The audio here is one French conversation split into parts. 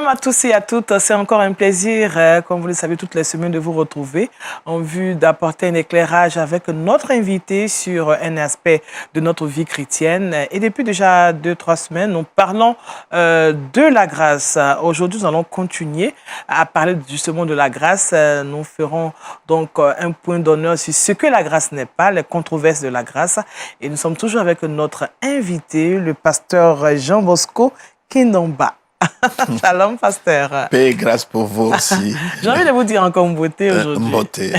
Shalom à tous et à toutes. C'est encore un plaisir, comme vous le savez, toutes les semaines de vous retrouver en vue d'apporter un éclairage avec notre invité sur un aspect de notre vie chrétienne. Et depuis déjà 2-3 semaines, nous parlons de la grâce. Aujourd'hui, nous allons continuer à parler justement de la grâce. Nous ferons donc un point d'honneur sur ce que la grâce n'est pas, les controverses de la grâce. Et nous sommes toujours avec notre invité, le pasteur Jean Bosco Kindomba. Shalom, pasteur. Paix et grâce pour vous aussi. J'ai envie de vous dire encore beauté aujourd'hui. Beauté.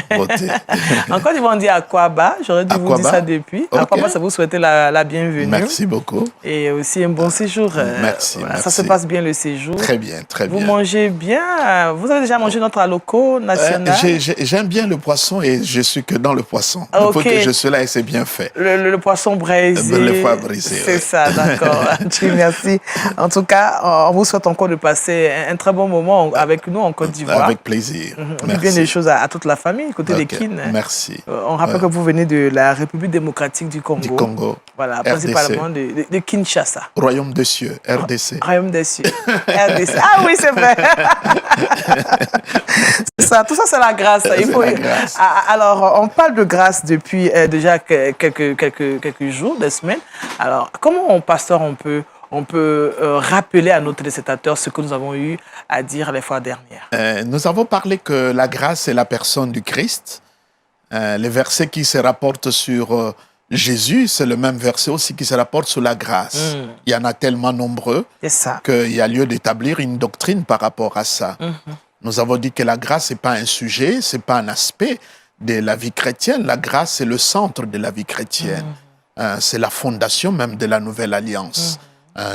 Encore, ils vont dire Akwaba. J'aurais dû vous dire ça depuis. Okay. Akwaba, ça vous souhaiter la bienvenue. Merci beaucoup. Et aussi un bon séjour. Merci, voilà, merci. Ça se passe bien le séjour. Très bien, très bien. Vous mangez bien. Vous avez déjà mangé notre aloco national? J'aime bien le poisson et je suis que dans le poisson. Okay. Il faut que je sois là et c'est bien fait. Le poisson braisé. Le foie brisé. C'est ça, d'accord. Merci. En tout cas, on vous souhaite encore de passer un très bon moment avec nous en Côte d'Ivoire. Avec plaisir. On dit bien des choses à toute la famille, côté des Kin. Merci. On rappelle que vous venez de la République démocratique du Congo. Du Congo. Voilà, RDC. Principalement de Kinshasa. Royaume des cieux, RDC. Royaume des cieux, RDC. Ah oui, c'est vrai. Ça, tout ça, c'est la grâce. La grâce. Alors, on parle de grâce depuis déjà quelques jours, des semaines. Alors, comment, pasteur, on peut rappeler à nos téléspectateurs ce que nous avons eu à dire les fois dernières? Nous avons parlé que la grâce est la personne du Christ. Les versets qui se rapportent sur Jésus, c'est le même verset aussi qui se rapporte sur la grâce. Il y en a tellement nombreux qu'il y a lieu d'établir une doctrine par rapport à ça. Nous avons dit que la grâce n'est pas un sujet, ce n'est pas un aspect de la vie chrétienne. La grâce, c'est le centre de la vie chrétienne. C'est la fondation même de la nouvelle alliance.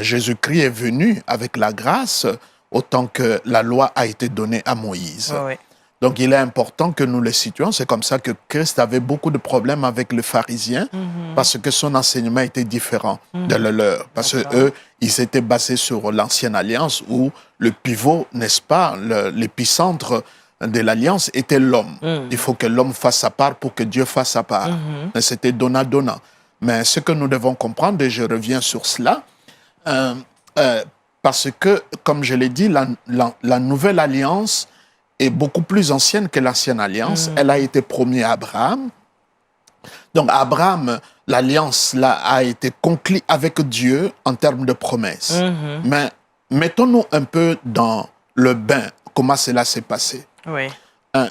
Jésus-Christ est venu avec la grâce autant que la loi a été donnée à Moïse. Oui. Donc, il est important que nous le situions. C'est comme ça que Christ avait beaucoup de problèmes avec les pharisiens parce que son enseignement était différent de le leur. Parce qu'eux, ils étaient basés sur l'ancienne alliance où le pivot, n'est-ce pas, l'épicentre de l'alliance était l'homme. Il faut que l'homme fasse sa part pour que Dieu fasse sa part. C'était donnant-donnant. Mais ce que nous devons comprendre, et je reviens sur cela, parce que, comme je l'ai dit, la nouvelle alliance est beaucoup plus ancienne que l'ancienne alliance. Elle a été promise à Abraham. Donc, Abraham, l'alliance là a été conclue avec Dieu en termes de promesses. Mais mettons-nous un peu dans le bain, comment cela s'est passé. Oui.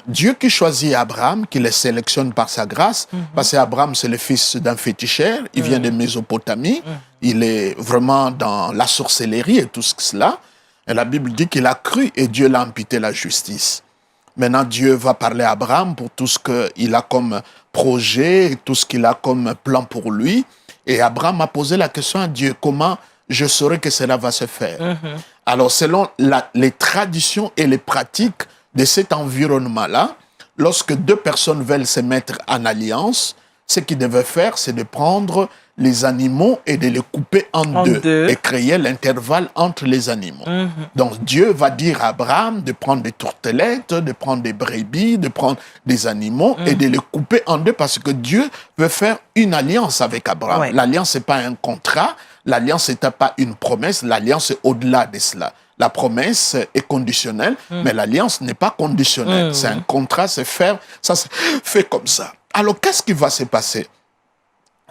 Dieu qui choisit Abraham, qui le sélectionne par sa grâce, parce qu'Abraham, c'est le fils d'un féticheur, il vient de Mésopotamie, il est vraiment dans la sorcellerie et tout cela. Et la Bible dit qu'il a cru et Dieu l'a imputé la justice. Maintenant, Dieu va parler à Abraham pour tout ce qu'il a comme projet, tout ce qu'il a comme plan pour lui. Et Abraham a posé la question à Dieu, comment je saurai que cela va se faire? Alors, selon les traditions et les pratiques de cet environnement-là, lorsque deux personnes veulent se mettre en alliance, ce qu'ils devaient faire, c'est de prendre les animaux et de les couper en deux et créer l'intervalle entre les animaux. Donc Dieu va dire à Abraham de prendre des tourtelettes, de prendre des brebis, de prendre des animaux et de les couper en deux parce que Dieu veut faire une alliance avec Abraham. Ouais. L'alliance, ce n'est pas un contrat, l'alliance, ce n'est pas une promesse, l'alliance est au-delà de cela. La promesse est conditionnelle, mais l'alliance n'est pas conditionnelle. C'est un contrat, c'est faire, ça se fait comme ça. Alors, qu'est-ce qui va se passer?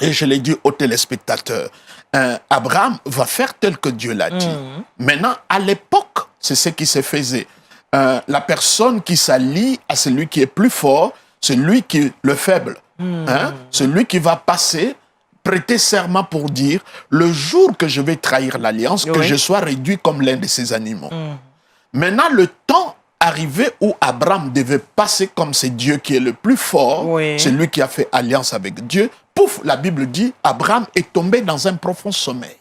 Et je l'ai dit aux téléspectateurs, Abraham va faire tel que Dieu l'a dit. Maintenant, à l'époque, c'est ce qui se faisait. La personne qui s'allie à celui qui est plus fort, c'est lui qui est le faible. Celui qui va passer, prêter serment pour dire, le jour que je vais trahir l'alliance, que je sois réduit comme l'un de ces animaux. Maintenant, le temps arrivé où Abraham devait passer comme c'est Dieu qui est le plus fort, c'est lui qui a fait alliance avec Dieu. Pouf, la Bible dit, Abraham est tombé dans un profond sommeil.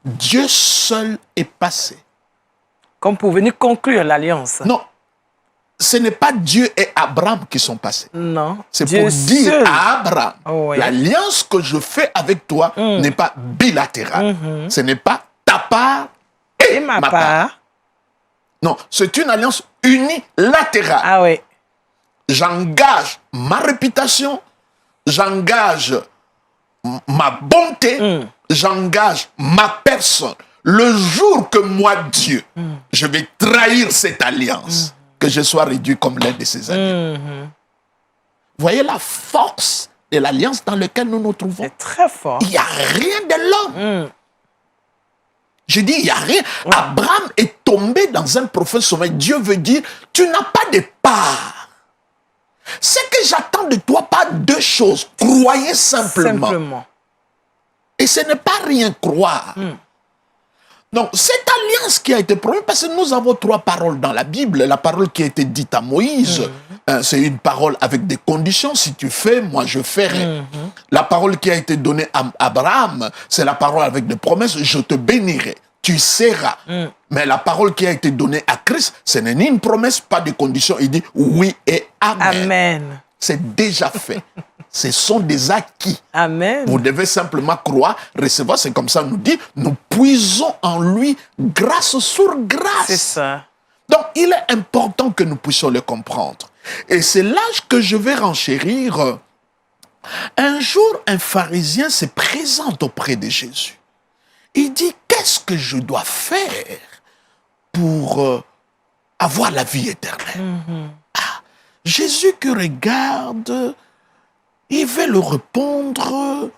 Dieu seul est passé. Comme pour venir conclure l'alliance. Non, ce n'est pas Dieu et Abraham qui sont passés. Non. C'est pour dire à Abraham, l'alliance que je fais avec toi n'est pas bilatérale. Ce n'est pas ta part et ma part. Non, c'est une alliance unilatérale. Ah oui. J'engage ma réputation, j'engage ma bonté, j'engage ma personne. le jour que moi, Dieu, je vais trahir cette alliance, que je sois réduit comme l'un de ces alliés. Voyez la force de l'alliance dans laquelle nous nous trouvons. C'est très fort. Il n'y a rien de l'homme. Je dis, il n'y a rien. Abraham est tombé dans un profond sommeil. Dieu veut dire, tu n'as pas de part. Ce que j'attends de toi, pas deux choses. Croyez simplement. Et ce n'est pas rien croire. Donc, cette alliance qui a été promise, parce que nous avons trois paroles dans la Bible. La parole qui a été dite à Moïse, c'est une parole avec des conditions. Si tu fais, moi je ferai. La parole qui a été donnée à Abraham, c'est la parole avec des promesses. Je te bénirai, tu seras. Mais la parole qui a été donnée à Christ, ce n'est ni une promesse, pas de conditions. Il dit oui et amen. Amen. C'est déjà fait. Ce sont des acquis. Amen. Vous devez simplement croire, recevoir. C'est comme ça, nous dit, nous puisons en lui grâce sur grâce. C'est ça. Donc, il est important que nous puissions le comprendre. Et c'est là que je vais renchérir. Un jour, un pharisien se présente auprès de Jésus. Il dit, qu'est-ce que je dois faire pour avoir la vie éternelle? Jésus qui regarde, il veut le répondre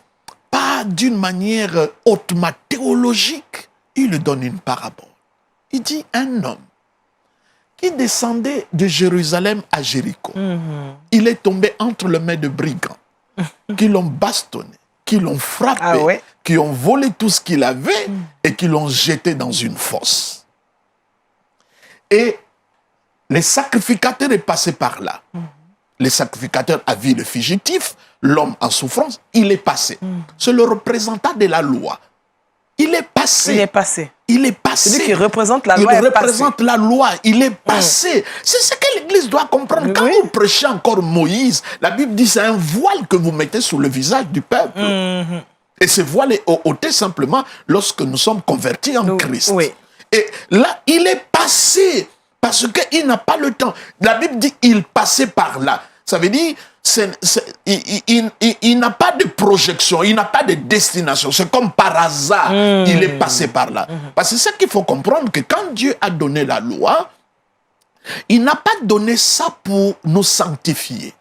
pas d'une manière hautement théologique. Il lui donne une parabole. Il dit, un homme qui descendait de Jérusalem à Jéricho, il est tombé entre les mains de brigands qui l'ont bastonné, qui l'ont frappé, qui ont volé tout ce qu'il avait et qui l'ont jeté dans une fosse. Et les sacrificateurs est passé par là. Les sacrificateurs a vu le fugitif, l'homme en souffrance, il est passé. C'est le représentant de la loi. Il est passé. Il est passé. Il est passé. Celui qui représente la loi il représente la loi. Il est passé. C'est ce que l'Église doit comprendre. Quand vous prêchez encore Moïse, la Bible dit c'est un voile que vous mettez sur le visage du peuple. Et ce voile est ôté simplement lorsque nous sommes convertis en Christ. Et là, il est passé parce qu'il n'a pas le temps. La Bible dit il passait par là. Ça veut dire il n'a pas de projection, il n'a pas de destination. C'est comme par hasard, il est passé par là. Parce que c'est ce qu'il faut comprendre, que quand Dieu a donné la loi, il n'a pas donné ça pour nous sanctifier.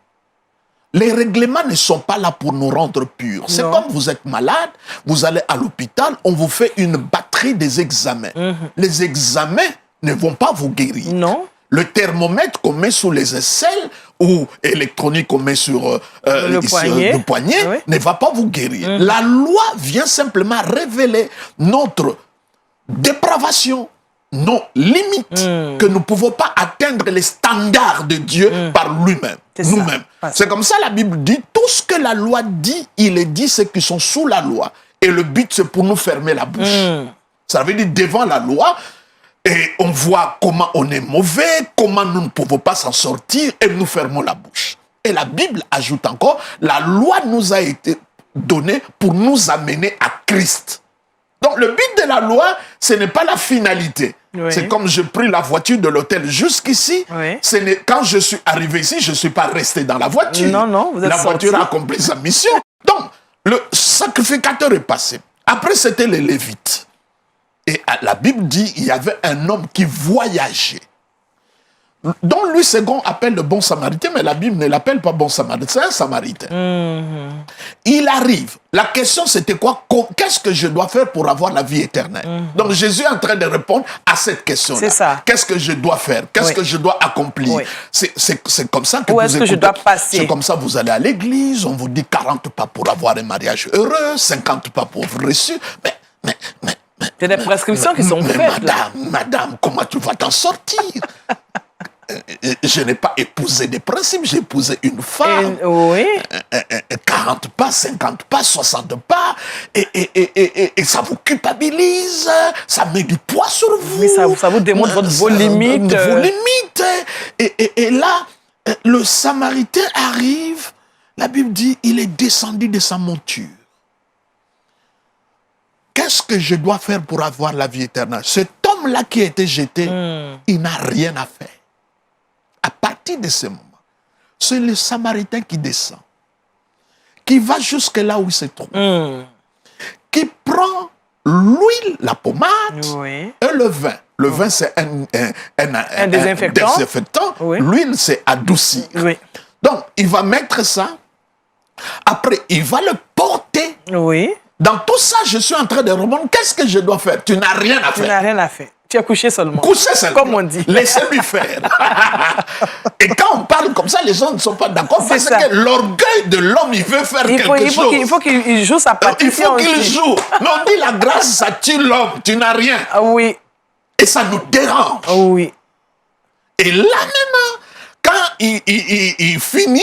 Les règlements ne sont pas là pour nous rendre purs. C'est comme vous êtes malade, vous allez à l'hôpital, on vous fait une batterie des examens. Les examens ne vont pas vous guérir. Non. Le thermomètre qu'on met sous les aisselles ou électronique qu'on met sur le poignet ne va pas vous guérir. La loi vient simplement révéler notre dépravation, nos limites, que nous ne pouvons pas atteindre les standards de Dieu par lui-même, nous-mêmes. C'est comme ça la Bible dit, tout ce que la loi dit, il est dit ceux qui sont sous la loi. Et le but, c'est pour nous fermer la bouche. Ça veut dire devant la loi, et on voit comment on est mauvais, comment nous ne pouvons pas s'en sortir, et nous fermons la bouche. Et la Bible ajoute encore, la loi nous a été donnée pour nous amener à Christ. Donc le but de la loi, ce n'est pas la finalité. C'est comme je pris la voiture de l'hôtel jusqu'ici. Quand je suis arrivé ici, je ne suis pas resté dans la voiture. Non, vous êtes la voiture a accompli sa mission. Donc, le sacrificateur est passé. Après, c'était les Lévites. Et la Bible dit il y avait un homme qui voyageait, dont Louis II appelle le bon samaritain, mais la Bible ne l'appelle pas bon samaritain, c'est un samaritain. Il arrive. La question c'était quoi? Qu'est-ce que je dois faire pour avoir la vie éternelle? Donc Jésus est en train de répondre à cette question-là. C'est ça. Qu'est-ce que je dois faire? Qu'est-ce que je dois accomplir? C'est comme ça que où est-ce que je dois passer? C'est comme ça vous allez à l'église, on vous dit 40 pas pour avoir un mariage heureux, 50 pas pour vous reçu. Mais il y a des prescriptions qui sont faites. Madame, comment tu vas t'en sortir? Je n'ai pas épousé des principes, j'ai épousé une femme. 40 pas, 50 pas, 60 pas. Et ça vous culpabilise, ça met du poids sur vous. Mais ça vous démontre vos limites. Vos limites. Et là, le Samaritain arrive, la Bible dit, il est descendu de sa monture. Qu'est-ce que je dois faire pour avoir la vie éternelle? Cet homme-là qui a été jeté, il n'a rien à faire. À partir de ce moment, c'est le Samaritain qui descend, qui va jusque là où il se trouve, qui prend l'huile, la pommade Oui. et le vin. Le vin, c'est un désinfectant. désinfectant. Oui. L'huile, c'est adoucir. Oui. Donc, il va mettre ça. Après, il va le porter. Oui. Dans tout ça, je suis en train de remonter. Qu'est-ce que je dois faire? Tu n'as rien à Tu faire. n'as rien à faire. Tu as couché seulement. Coucher seulement. Comme on dit. Laissez-lui faire. Et quand on parle comme ça, les gens ne sont pas d'accord C'est parce ça. que l'orgueil de l'homme, il veut faire quelque chose. Il faut qu'il joue sa Il partition faut qu'il aussi. joue. Mais on dit la grâce, ça tue l'homme. Tu n'as rien. Ah oui. Et ça nous dérange. Ah oui. Et là maintenant, quand il finit,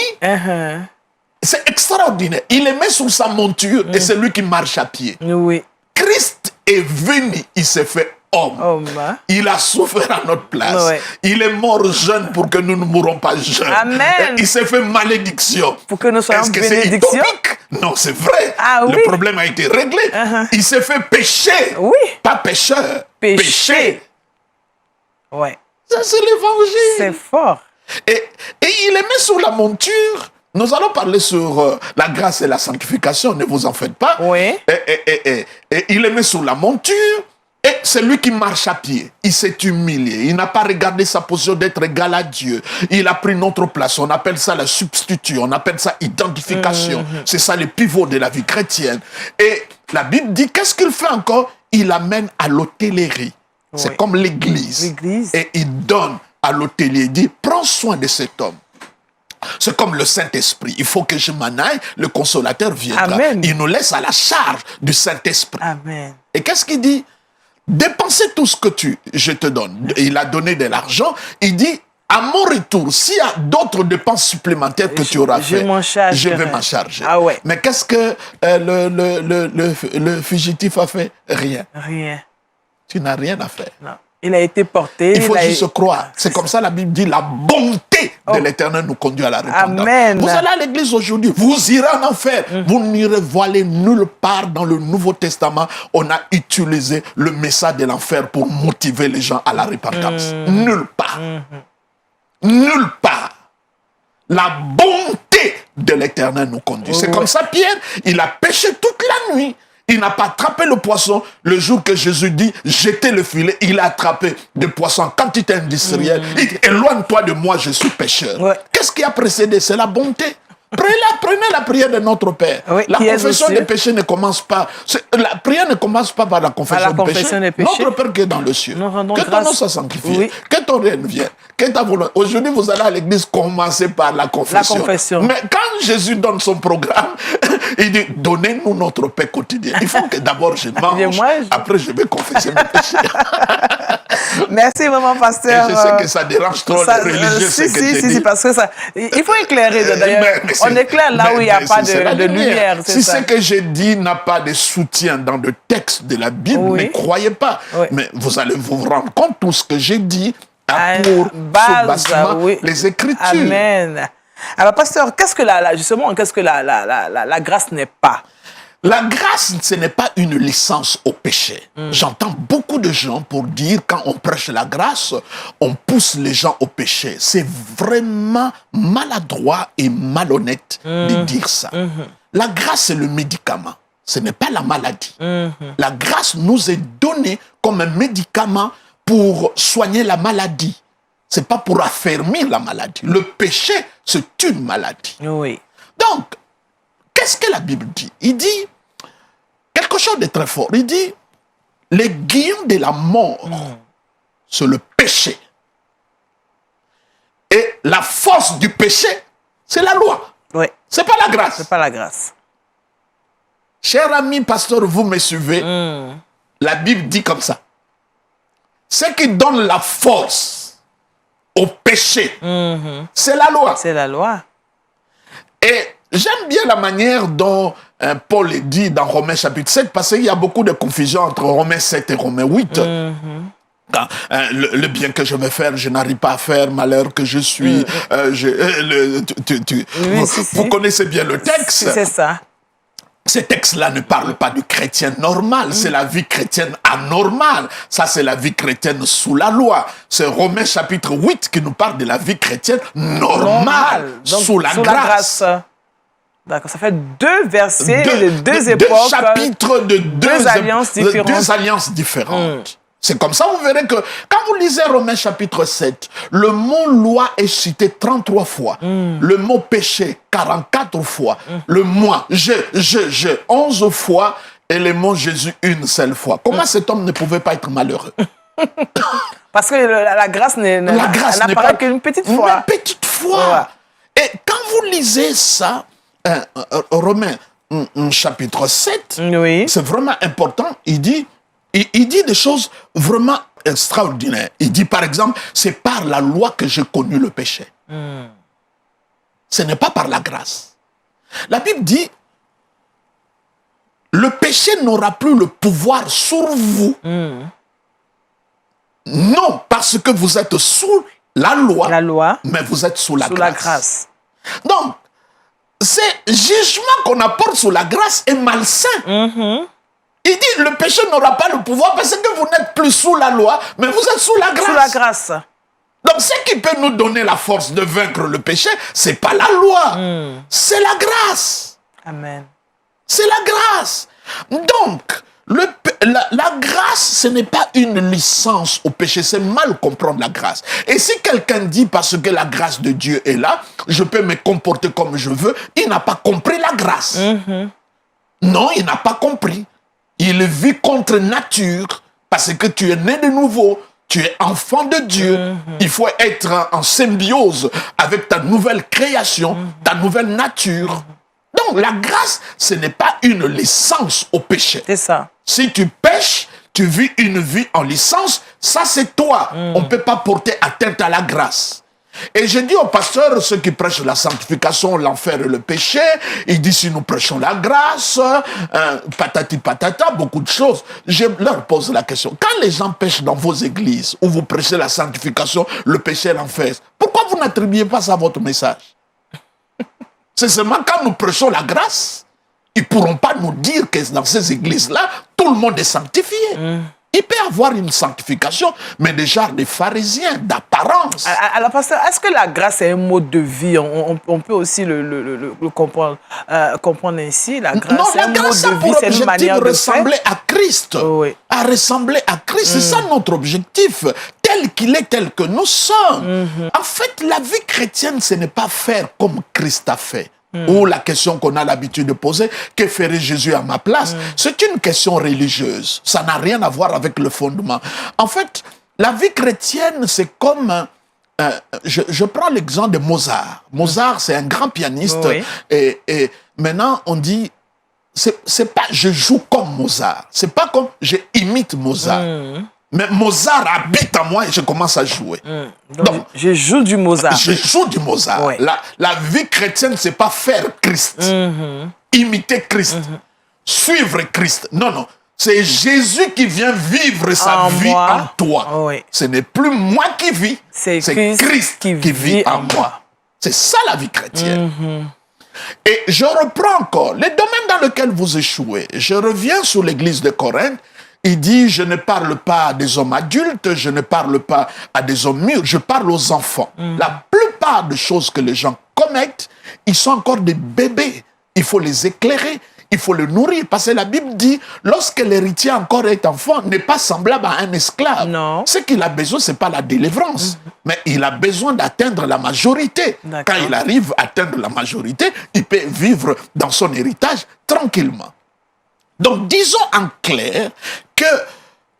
c'est extraordinaire. Il les met sous sa monture et c'est lui qui marche à pied. Oui. Christ est venu, il s'est fait homme. Oh, Il a souffert à notre place. Ouais. Il est mort jeune pour que nous ne mourons pas jeunes. Amen. Il s'est fait malédiction. Pour que nous soyons Est-ce que c'est bénédiction. utopique? Non, c'est vrai. Ah Le oui. problème a été réglé. Il s'est fait pécher. Oui. Pas pécheur. Péché. Ouais. Ça, c'est l'évangile. C'est fort. Et il les met sur la monture. Nous allons parler sur la grâce et la sanctification, ne vous en faites pas. Oui. Et il les met sur la monture. Et c'est lui qui marche à pied. Il s'est humilié. Il n'a pas regardé sa position d'être égal à Dieu. Il a pris notre place. On appelle ça la substitut. On appelle ça identification. C'est ça le pivot de la vie chrétienne. Et la Bible dit, qu'est-ce qu'il fait encore? Il amène à l'hôtellerie. Oui. C'est comme l'église. L'église. Et il donne à l'hôtelier. Il dit, prends soin de cet homme. C'est comme le Saint-Esprit. Il faut que je m'en aille, le consolateur viendra. Amen. Il nous laisse à la charge du Saint-Esprit. Amen. Et qu'est-ce qu'il dit? Dépensez tout ce que je te donne. Il a donné de l'argent. Il dit, à mon retour, s'il y a d'autres dépenses supplémentaires que tu auras fait, je vais m'en charger. Ah ouais. Mais qu'est-ce que le fugitif a fait? Rien. Rien. Tu n'as rien à faire. Non. Il a été porté. Il faut juste croire. C'est comme ça la Bible dit, la bonté de l'Éternel nous conduit à la repentance. Amen. Vous allez à l'église aujourd'hui, vous irez en enfer. Vous n'irez voiler nulle part dans le Nouveau Testament. On a utilisé le message de l'enfer pour motiver les gens à la repentance. Nulle part. Nulle part. La bonté de l'Éternel nous conduit. C'est comme ça Pierre, il a péché toute la nuit. Il n'a pas attrapé le poisson. Le jour que Jésus dit, jetez le filet, il a attrapé des poissons en quantité industrielle. Il dit, éloigne-toi de moi, je suis pécheur. Ouais. Qu'est-ce qui a précédé? C'est la bonté. Prenez la prière de notre Père. Oui, la qui est confession aux des cieux. péchés ne commence pas. La prière ne commence pas par la confession, des péchés. Notre Père qui est dans le ciel. Nous rendons Que ton grâce. nom soit sanctifié. Oui. Que ton règne vienne. Que ta volonté. Aujourd'hui, vous allez à l'église commencer par la confession. La confession. Mais quand Jésus donne son programme, il dit, donnez-nous notre paix quotidien. Il faut que d'abord je mange, après je vais confesser mes péchés. Merci vraiment, pasteur. Et je sais que ça dérange trop les religieux, si, parce que ça, il faut éclairer. D'ailleurs, on éclaire là où il n'y a pas de lumière. Si ce que j'ai dit n'a pas de soutien dans le texte de la Bible, ne croyez pas. Oui. Mais vous allez vous rendre compte, tout ce que j'ai dit a pour base, les Écritures. Amen. Alors, pasteur, qu'est-ce que la grâce n'est pas? La grâce, ce n'est pas une licence au péché. J'entends beaucoup de gens pour dire, quand on prêche la grâce, on pousse les gens au péché. C'est vraiment maladroit et malhonnête de dire ça. La grâce, c'est le médicament. Ce n'est pas la maladie. La grâce nous est donnée comme un médicament pour soigner la maladie. Ce n'est pas pour affermir la maladie. Le péché, c'est une maladie. Oui. Donc, qu'est-ce que la Bible dit? Il dit quelque chose de très fort. Il dit, les guillons de la mort, c'est le péché. Et la force du péché, c'est la loi. Oui. C'est pas la grâce. C'est pas la grâce. Cher ami pasteur, vous me suivez? La Bible dit comme ça. Ce qui donne la force au péché, c'est la loi. C'est la loi. Et j'aime bien la manière dont Paul dit dans Romains chapitre 7, parce qu'il y a beaucoup de confusion entre Romains 7 et Romains 8. Quand, le bien que je veux faire, je n'arrive pas à faire, malheur que je suis. Vous connaissez bien le texte. C'est ça. Ces textes-là ne parlent pas du chrétien normal, c'est la vie chrétienne anormale. Ça, c'est la vie chrétienne sous la loi. C'est Romains chapitre 8 qui nous parle de la vie chrétienne normale, Donc, sous la grâce. D'accord, ça fait 2 versets de 2 deux époques. chapitres de deux alliances différentes. Deux alliances différentes. C'est comme ça, vous verrez que quand vous lisez Romains chapitre 7, le mot loi est cité 33 fois, le mot péché 44 fois, le moi, je 11 fois et le mot Jésus une seule fois. Comment cet homme ne pouvait pas être malheureux? Parce que la grâce n'apparaît qu'une petite fois. Une petite fois. Ouais. Et quand vous lisez ça, Romains chapitre 7, oui. c'est vraiment important, il dit des choses vraiment extraordinaires. Il dit par exemple, c'est par la loi que j'ai connu le péché. Ce n'est pas par la grâce. La Bible dit, le péché n'aura plus le pouvoir sur vous. Non, parce que vous êtes sous la loi, mais vous êtes sous la grâce. Donc, ce jugement qu'on apporte sous la grâce est malsain. Il dit, le péché n'aura pas le pouvoir parce que vous n'êtes plus sous la loi, mais vous êtes sous la grâce. Sous la grâce. Donc, ce qui peut nous donner la force de vaincre le péché, c'est pas la loi, c'est la grâce. Amen. C'est la grâce. Donc, la grâce, ce n'est pas une licence au péché. C'est mal comprendre la grâce. Et si quelqu'un dit, parce que la grâce de Dieu est là, je peux me comporter comme je veux, il n'a pas compris la grâce. Non, il n'a pas compris. Il vit contre nature, parce que tu es né de nouveau. Tu es enfant de Dieu. Il faut être en symbiose avec ta nouvelle création, ta nouvelle nature. Donc, la grâce, ce n'est pas une licence au péché. C'est ça. Si tu pêches, tu vis une vie en licence, ça c'est toi. On ne peut pas porter atteinte à la grâce. Et je dis aux pasteurs, ceux qui prêchent la sanctification, l'enfer et le péché, ils disent si nous prêchons la grâce, patati patata, beaucoup de choses. Je leur pose la question, quand les gens pêchent dans vos églises, où vous prêchez la sanctification, le péché et l'enfer, pourquoi vous n'attribuez pas ça à votre message? C'est seulement quand nous prêchons la grâce, ils ne pourront pas nous dire que dans ces églises-là, tout le monde est sanctifié. Il peut y avoir une sanctification, mais déjà des pharisiens, d'apparence. Alors, pasteur, est-ce que la grâce est un mode de vie? On peut aussi le comprendre, comprendre ainsi. La grâce, non, c'est un mode de vie, c'est une manière de ressembler faire. à Christ. Oui. À ressembler à Christ, c'est ça notre objectif. Tel qu'il est, tel que nous sommes. En fait, la vie chrétienne, ce n'est pas faire comme Christ a fait. Ou la question qu'on a l'habitude de poser, que ferait Jésus à ma place? C'est une question religieuse. Ça n'a rien à voir avec le fondement. En fait, la vie chrétienne, c'est comme... je prends l'exemple de Mozart. Mozart, c'est un grand pianiste. Oui. Et maintenant, on dit... C'est pas je joue comme Mozart. C'est pas comme je imite Mozart. Mais Mozart habite en moi et je commence à jouer. Donc, je joue du Mozart. Je joue du Mozart. Ouais. La vie chrétienne, c'est pas faire Christ. Imiter Christ. Suivre Christ. Non, non. C'est Jésus qui vient vivre sa vie en toi. Oui. Ce n'est plus moi qui vis. C'est Christ qui vit en moi. C'est ça la vie chrétienne. Et je reprends encore les domaines dans lesquels vous échouez. Je reviens sur l'église de Corinthe. Il dit, je ne parle pas à des hommes adultes, je ne parle pas à des hommes mûrs, je parle aux enfants. La plupart des choses que les gens commettent, ils sont encore des bébés. Il faut les éclairer, il faut les nourrir. Parce que la Bible dit, lorsque l'héritier encore est enfant, n'est pas semblable à un esclave. Non. Ce qu'il a besoin, ce n'est pas la délivrance, mais il a besoin d'atteindre la majorité. Quand il arrive à atteindre la majorité, il peut vivre dans son héritage tranquillement. Donc, disons en clair que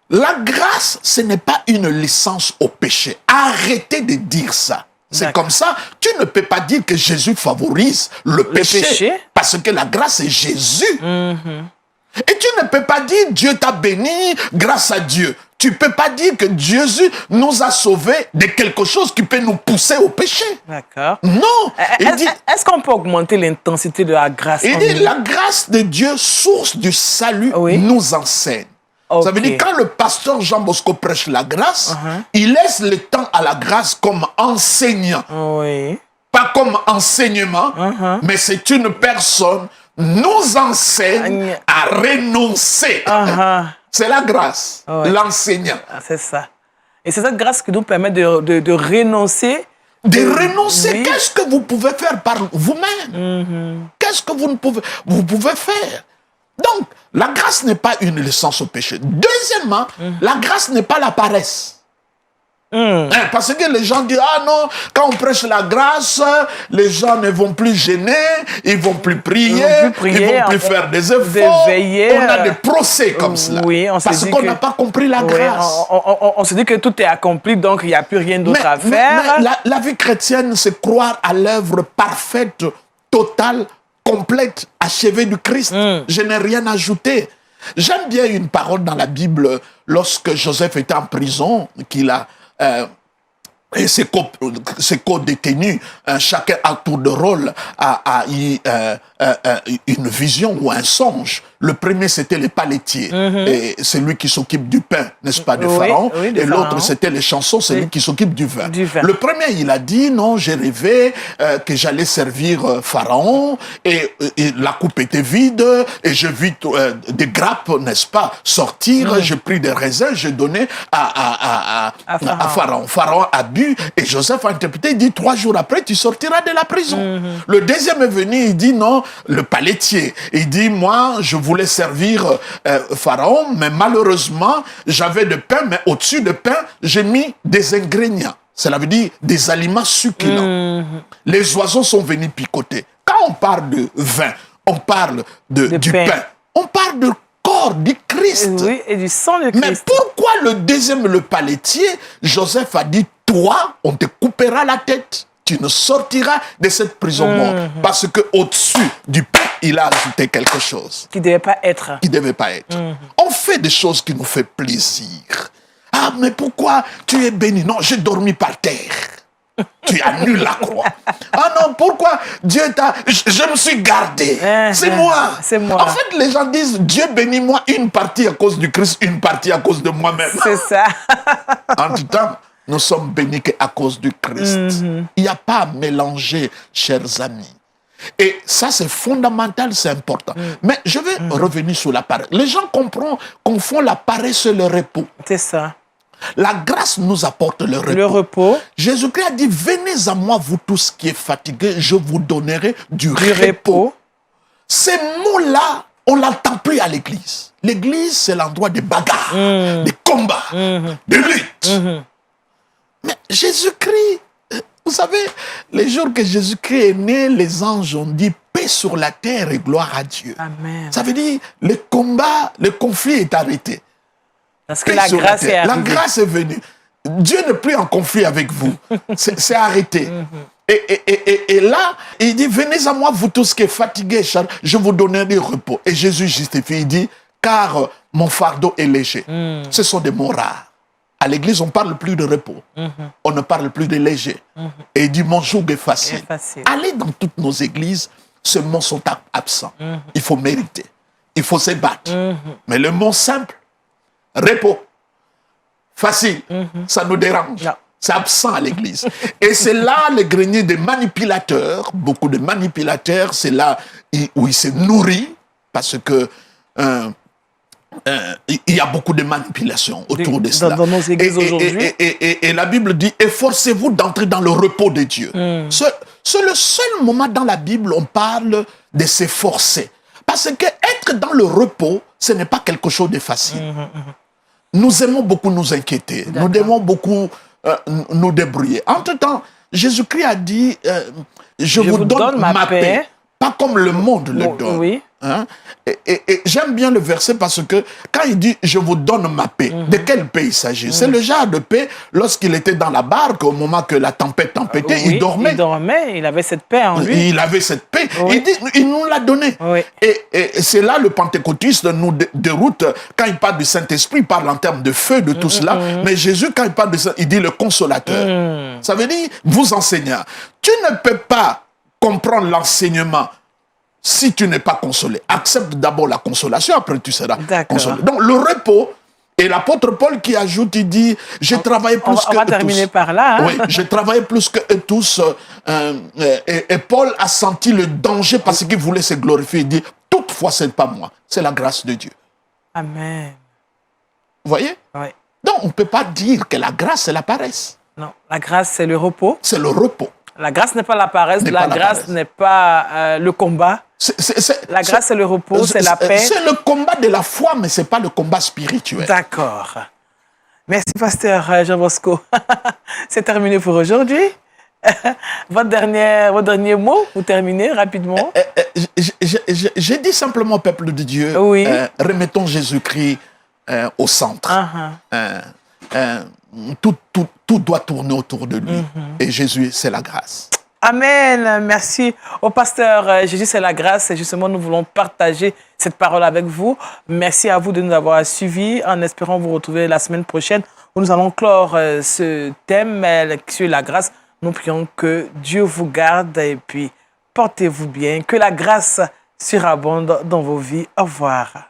la grâce, ce n'est pas une licence au péché. Arrêtez de dire ça. C'est comme ça, tu ne peux pas dire que Jésus favorise le péché, parce que la grâce, c'est Jésus. Et tu ne peux pas dire Dieu t'a béni grâce à Dieu. Tu ne peux pas dire que Jésus nous a sauvés de quelque chose qui peut nous pousser au péché. D'accord. Non. Est-ce qu'on peut augmenter l'intensité de la grâce? Il dit, la grâce de Dieu, source du salut, nous enseigne. Ça veut dire quand le pasteur Jean Bosco prêche la grâce, il laisse le temps à la grâce comme enseignant. Pas comme enseignement, mais c'est une personne nous enseigne à renoncer. C'est la grâce, l'enseignant. C'est ça. Et c'est cette grâce qui nous permet de renoncer de renoncer. Oui. Qu'est-ce que vous pouvez faire par vous-même? Qu'est-ce que vous pouvez faire? Donc, la grâce n'est pas une licence au péché. Deuxièmement, la grâce n'est pas la paresse. Parce que les gens disent, ah non, quand on prêche la grâce, les gens ne vont plus gêner, ils vont plus prier, ils vont plus faire des efforts. Veiller, on a des procès comme cela. Oui, parce qu'on n'a pas compris la grâce. On se dit que tout est accompli, donc il n'y a plus rien d'autre à faire. Mais la vie chrétienne, c'est croire à l'œuvre parfaite, totale, complète, achevée du Christ. Je n'ai rien ajouté. J'aime bien une parole dans la Bible, lorsque Joseph était en prison, qu'il a... et ses co-détenus, chacun à tour de rôle a eu une vision ou un songe. Le premier, c'était les palettiers. Et c'est lui qui s'occupe du pain, n'est-ce pas, de Pharaon. Oui, et l'autre, c'était les chansons, c'est lui qui s'occupe du vin. Le premier, il a dit, non, j'ai rêvé que j'allais servir Pharaon et la coupe était vide et je vis des grappes, n'est-ce pas, sortir. J'ai pris des raisins, j'ai donné à Pharaon. Pharaon a bu et Joseph a interprété, il dit 3 jours après, tu sortiras de la prison. Le deuxième est venu, il dit non, le palettier. Il dit, moi, je voulais servir Pharaon, mais malheureusement, j'avais de pain, mais au-dessus de pain, j'ai mis des ingrédients. Cela veut dire des aliments succulents. Les oiseaux sont venus picoter. Quand on parle de vin, on parle du pain. On parle de corps du Christ. Oui, et du sang de Christ. Mais pourquoi le deuxième, le palettier, Joseph a dit, toi, on te coupera la tête. Tu ne sortiras de cette prison morte. Parce qu'au-dessus du pain, il a ajouté quelque chose. Qui ne devait pas être. Qui ne devait pas être. On fait des choses qui nous font plaisir. Ah, mais pourquoi tu es béni? Non, j'ai dormi par terre. Tu annules la croix. Ah non, pourquoi Dieu t'a... Je me suis gardé. C'est moi. C'est moi. En fait, les gens disent, Dieu bénit moi une partie à cause du Christ, une partie à cause de moi-même. C'est ça. En tout temps, nous sommes bénis qu'à cause du Christ. Il n'y a pas à mélanger, chers amis. Et ça, c'est fondamental, c'est important. Mais je vais revenir sur la paresse. Les gens confondent la paresse et le repos. C'est ça. La grâce nous apporte le repos. Le repos. Jésus-Christ a dit, venez à moi, vous tous qui êtes fatigués, je vous donnerai du repos. Ces mots-là, on ne l'entend plus à l'église. L'église, c'est l'endroit des bagarres, des combats, des luttes. Mais Jésus-Christ, vous savez, les jours que Jésus-Christ est né, les anges ont dit paix sur la terre et gloire à Dieu. Amen. Ça veut dire le combat, le conflit est arrêté. Parce que la grâce est arrivée. La grâce est venue. Dieu n'est plus en conflit avec vous. C'est arrêté. Et là, il dit, venez à moi, vous tous qui êtes fatigués, je vous donnerai du repos. Et Jésus justifie, il dit, car mon fardeau est léger. Ce sont des mots rares. À l'église, on ne parle plus de repos. On ne parle plus de léger. Et il dit, mon joug est facile. Allez dans toutes nos églises, ces mots sont absents. Il faut mériter. Il faut se battre. Mais le mot simple, repos, facile, ça nous dérange. C'est absent à l'église. Et c'est là le grenier des manipulateurs. Beaucoup de manipulateurs, c'est là où ils se nourrissent. Parce que il y a beaucoup de manipulations autour de cela. Dans nos églises aujourd'hui. Et la Bible dit, efforcez-vous d'entrer dans le repos de Dieu. C'est le seul moment dans la Bible où on parle de s'efforcer. Parce que être dans le repos, ce n'est pas quelque chose de facile. Nous aimons beaucoup nous inquiéter. Nous aimons beaucoup nous débrouiller. Entre-temps, Jésus-Christ a dit, je vous donne ma paix, pas comme le monde le donne. Oui. Hein? Et j'aime bien le verset parce que quand il dit « je vous donne ma paix de quelle paix il s'agit? C'est le genre de paix lorsqu'il était dans la barque, au moment que la tempête tempêtait, il dormait. Il dormait, il avait cette paix en lui. Il avait cette paix. Il dit, il nous l'a donné. Et c'est là le pentecôtiste nous déroute. Quand il parle du Saint-Esprit, il parle en termes de feu, de tout cela. Mais Jésus, quand il parle de ça, il dit le consolateur. Ça veut dire, vous enseignants, tu ne peux pas comprendre l'enseignement si tu n'es pas consolé. Accepte d'abord la consolation, après tu seras consolé. Donc le repos, et l'apôtre Paul qui ajoute, il dit, j'ai travaillé plus que tous. On va terminer par là. Hein? Oui, j'ai travaillé plus que tous. Et Paul a senti le danger parce qu'il voulait se glorifier. Il dit, toutefois, ce n'est pas moi, c'est la grâce de Dieu. Amen. Vous voyez? Oui. Donc, on ne peut pas dire que la grâce, c'est la paresse. Non, la grâce, c'est le repos. C'est le repos. La grâce n'est pas la paresse, N'est la pas la grâce paresse. n'est pas le combat. La grâce, c'est le repos, c'est la paix. C'est le combat de la foi, mais ce n'est pas le combat spirituel. D'accord. Merci, pasteur Jean Bosco. C'est terminé pour aujourd'hui. Votre dernier mot, vous terminez rapidement. J'ai dit simplement au peuple de Dieu, Oui. Remettons Jésus-Christ au centre. Tout doit tourner autour de lui. Et Jésus, c'est la grâce. Amen. Merci au pasteur Jésus, c'est la grâce. Et justement, nous voulons partager cette parole avec vous. Merci à vous de nous avoir suivis, en espérant vous retrouver la semaine prochaine où nous allons clore ce thème sur la grâce. Nous prions que Dieu vous garde et puis portez-vous bien. Que la grâce surabonde dans vos vies. Au revoir.